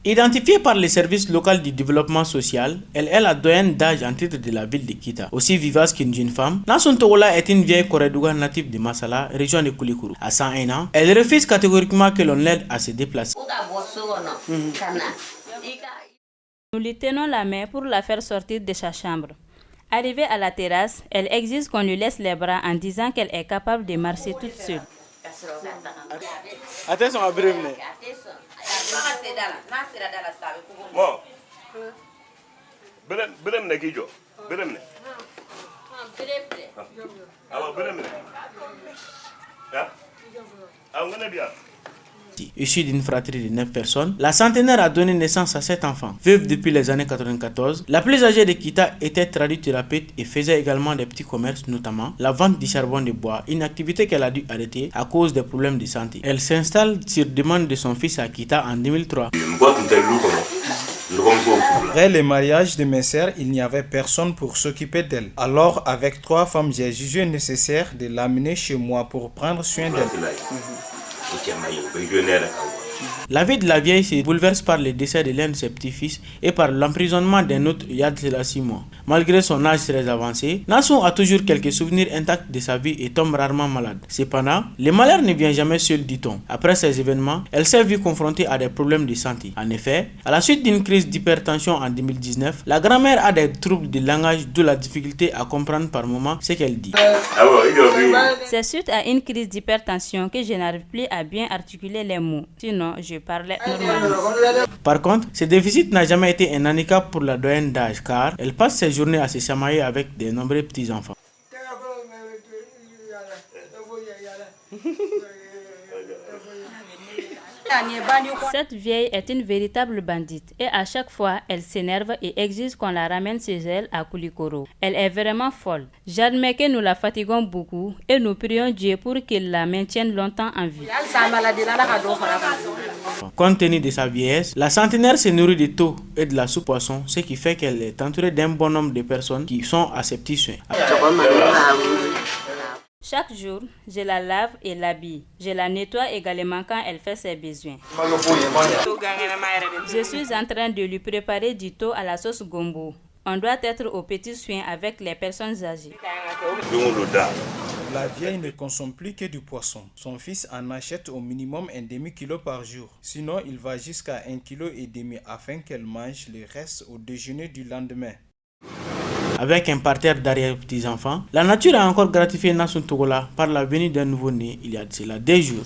Identifiée par les services locaux du développement social, elle est la doyenne d'âge en titre de la ville de Kita. Aussi vivace qu'une jeune femme, Nasun Togola est une vieille Koredouga native de Massala, région de Koulikoro. À 101 ans, elle refuse catégoriquement que l'on l'aide à se déplacer. Nous lui tenons la main pour la faire sortir de sa chambre. Arrivée à la terrasse, elle exige qu'on lui laisse les bras en disant qu'elle est capable de marcher toute seule. Attention à brûler. Bon. Belem ne kijo. Belem ne. Ah, belem ne. Ah. Ah, on est bien. Issue d'une fratrie de 9 personnes, la centenaire a donné naissance à 7 enfants. Veuve depuis les années 94, la plus âgée de Kita était traducthérapeute et faisait également des petits commerces, notamment la vente du charbon de bois, une activité qu'elle a dû arrêter à cause des problèmes de santé. Elle s'installe sur demande de son fils à Kita en 2003. Après le mariage de mes sœurs, il n'y avait personne pour s'occuper d'elle. Alors, avec 3 femmes, j'ai jugé nécessaire de l'amener chez moi pour prendre soin d'elle. La vie de la vieille se bouleverse par le décès de l'un de ses petits-fils et par l'emprisonnement d'un autre il y a 6 mois. Malgré son âge très avancé, Nasun a toujours quelques souvenirs intacts de sa vie et tombe rarement malade. Cependant, le malheur ne vient jamais seul, dit-on. Après ces événements, elle s'est vue confrontée à des problèmes de santé. En effet, à la suite d'une crise d'hypertension en 2019, la grand-mère a des troubles de langage, d'où la difficulté à comprendre par moments ce qu'elle dit. C'est suite à une crise d'hypertension que je n'arrive plus à bien articuler les mots. Sinon, je parlais normalement. Par contre, ce déficit n'a jamais été un handicap pour la doyenne d'âge car elle passe ses journées à se chamailler avec de nombreux petits-enfants. Cette vieille est une véritable bandite et à chaque fois, elle s'énerve et exige qu'on la ramène chez elle à Koulikoro. Elle est vraiment folle. J'admets que nous la fatiguons beaucoup et nous prions Dieu pour qu'il la maintienne longtemps en vie. Compte tenu de sa vieillesse, la centenaire se nourrit de thau et de la soupe poisson, ce qui fait qu'elle est entourée d'un bon nombre de personnes qui sont à ses petits soins. Chaque jour, je la lave et l'habille. Je la nettoie également quand elle fait ses besoins. Je suis en train de lui préparer du thau à la sauce gombo. On doit être aux petits soins avec les personnes âgées. La vieille ne consomme plus que du poisson. Son fils en achète au minimum un demi-kilo par jour. Sinon, il va jusqu'à 1,5 kg afin qu'elle mange le reste au déjeuner du lendemain. Avec un parterre d'arrière-petits-enfants, la nature a encore gratifié Nasun Togola par la venue d'un nouveau-né il y a 2 jours.